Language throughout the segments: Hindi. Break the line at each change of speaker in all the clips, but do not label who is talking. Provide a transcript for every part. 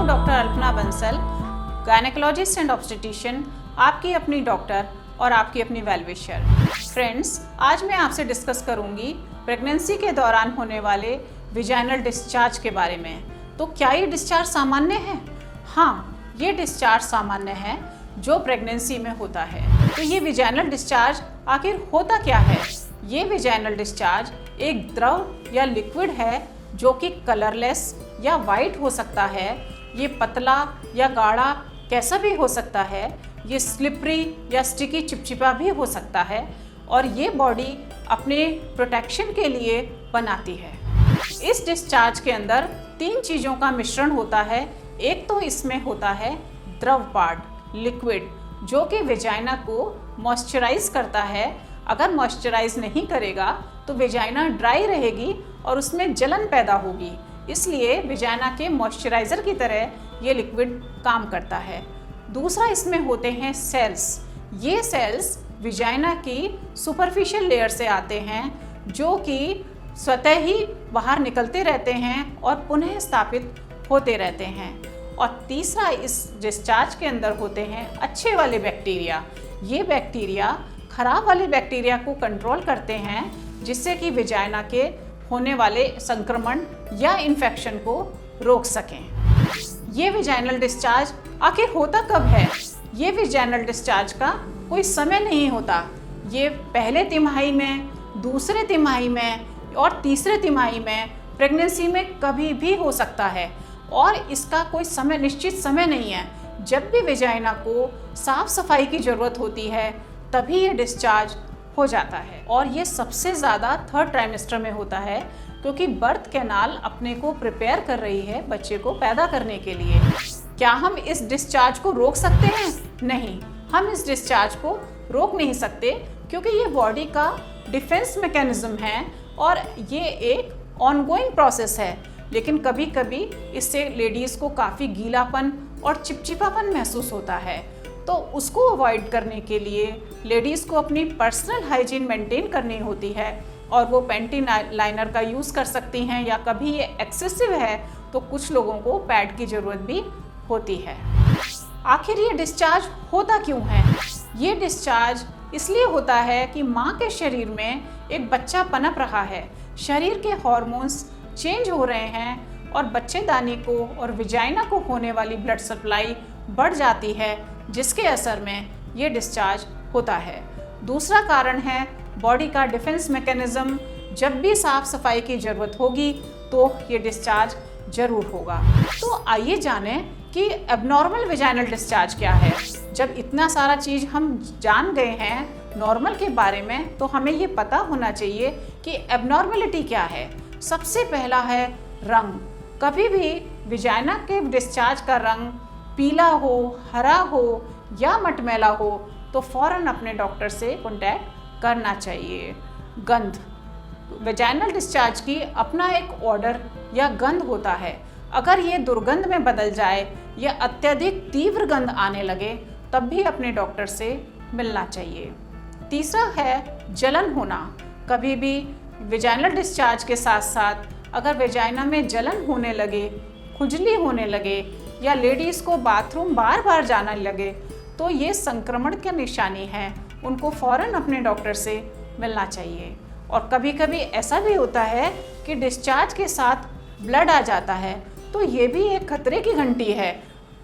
Doctor Alpana Bansal, gynaecologist and obstetrician, आपकी अपनी डॉक्टर और आपकी अपनी वेल विशर। फ्रेंड्स, आज मैं आपसे डिस्कस करूंगी प्रेगनेंसी के दौरान होने वाले विजाइनल डिस्चार्ज के बारे में। तो क्या ये डिस्चार्ज सामान्य है? हाँ, ये डिस्चार्ज सामान्य है जो प्रेगनेंसी में होता है। तो ये विजाइनल डिस्चार्ज आखिर होता क्या है? ये विजाइनल डिस्चार्ज एक द्रव या लिक्विड है जो कि कलरलेस या वाइट हो सकता है। ये पतला या गाढ़ा कैसा भी हो सकता है। ये स्लिपरी या स्टिकी चिपचिपा भी हो सकता है और ये बॉडी अपने प्रोटेक्शन के लिए बनाती है। इस डिस्चार्ज के अंदर 3 चीज़ों का मिश्रण होता है। एक तो इसमें होता है द्रव पार्ट, लिक्विड, जो कि वेजाइना को मॉइस्चराइज करता है। अगर मॉइस्चराइज नहीं करेगा तो वेजाइना ड्राई रहेगी और उसमें जलन पैदा होगी। इसलिए वेजाइना के मॉइस्चराइज़र की तरह ये लिक्विड काम करता है। दूसरा, इसमें होते हैं सेल्स। ये सेल्स वेजाइना की सुपरफिशियल लेयर से आते हैं जो कि स्वतः ही बाहर निकलते रहते हैं और पुनः स्थापित होते रहते हैं। और तीसरा, इस डिस्चार्ज के अंदर होते हैं अच्छे वाले बैक्टीरिया। ये बैक्टीरिया खराब वाले बैक्टीरिया को कंट्रोल करते हैं जिससे कि वेजाइना के होने वाले संक्रमण या इन्फेक्शन को रोक सकें। ये वेजाइनल डिस्चार्ज आखिर होता कब है? ये वेजाइनल डिस्चार्ज का कोई समय नहीं होता। ये पहले तिमाही में, दूसरे तिमाही में और तीसरे तिमाही में प्रेगनेंसी में कभी भी हो सकता है और इसका कोई समय, निश्चित समय नहीं है। जब भी वेजाइना को साफ सफाई की ज़रूरत होती है तभी ये डिस्चार्ज हो जाता है। और ये सबसे ज़्यादा 3rd ट्राइमेस्टर में होता है क्योंकि बर्थ कैनाल अपने को प्रिपेयर कर रही है बच्चे को पैदा करने के लिए। क्या हम इस डिस्चार्ज को रोक सकते हैं? नहीं, हम इस डिस्चार्ज को रोक नहीं सकते क्योंकि ये बॉडी का डिफेंस मैकेनिज्म है और ये एक ऑनगोइंग प्रोसेस है। लेकिन कभी कभी इससे लेडीज़ को काफ़ी गीलापन और चिपचिपापन महसूस होता है। तो उसको अवॉइड करने के लिए लेडीज़ को अपनी पर्सनल हाइजीन मेंटेन करनी होती है और वो पैंटी लाइनर का यूज़ कर सकती हैं, या कभी ये एक्सेसिव है तो कुछ लोगों को पैड की ज़रूरत भी होती है। आखिर ये डिस्चार्ज होता क्यों है? ये डिस्चार्ज इसलिए होता है कि माँ के शरीर में एक बच्चा पनप रहा है, शरीर के हॉर्मोन्स चेंज हो रहे हैं और बच्चेदानी को और वेजाइना को होने वाली ब्लड सप्लाई बढ़ जाती है, जिसके असर में ये डिस्चार्ज होता है। दूसरा कारण है बॉडी का डिफेंस मैकेनिज्म। जब भी साफ सफाई की ज़रूरत होगी तो ये डिस्चार्ज ज़रूर होगा। तो आइए जानें कि एबनॉर्मल वेजाइनल डिस्चार्ज क्या है। जब इतना सारा चीज़ हम जान गए हैं नॉर्मल के बारे में तो हमें ये पता होना चाहिए कि एबनॉर्मलिटी क्या है। सबसे पहला है रंग। कभी भी वेजाइना के डिस्चार्ज का रंग पीला हो, हरा हो या मटमैला हो तो फ़ौरन अपने डॉक्टर से कॉन्टैक्ट करना चाहिए। गंध, वेजाइनल डिस्चार्ज की अपना एक ऑर्डर या गंध होता है। अगर ये दुर्गंध में बदल जाए या अत्यधिक तीव्र गंध आने लगे तब भी अपने डॉक्टर से मिलना चाहिए। तीसरा है जलन होना। कभी भी वेजाइनल डिस्चार्ज के साथ साथ अगर वेजाइना में जलन होने लगे, खुजली होने लगे या लेडीज़ को बाथरूम बार बार जाना लगे तो ये संक्रमण की निशानी है। उनको फ़ौरन अपने डॉक्टर से मिलना चाहिए। और कभी कभी ऐसा भी होता है कि डिस्चार्ज के साथ ब्लड आ जाता है तो ये भी एक खतरे की घंटी है।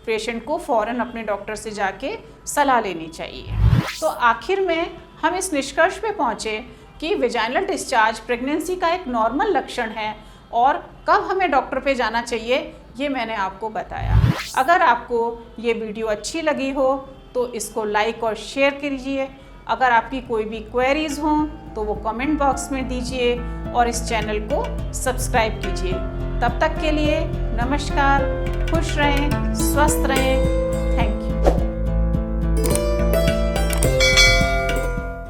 पेशेंट को फ़ौरन अपने डॉक्टर से जाके सलाह लेनी चाहिए। तो आखिर में हम इस निष्कर्ष पे पहुँचे कि वेजाइनल डिस्चार्ज प्रेगनेंसी का एक नॉर्मल लक्षण है और कब हमें डॉक्टर पे जाना चाहिए ये मैंने आपको बताया। अगर आपको ये वीडियो अच्छी लगी हो तो इसको लाइक और शेयर कीजिए। अगर आपकी कोई भी क्वेरीज हों तो वो कमेंट बॉक्स में दीजिए और इस चैनल को सब्सक्राइब कीजिए। तब तक के लिए नमस्कार, खुश रहें, स्वस्थ रहें।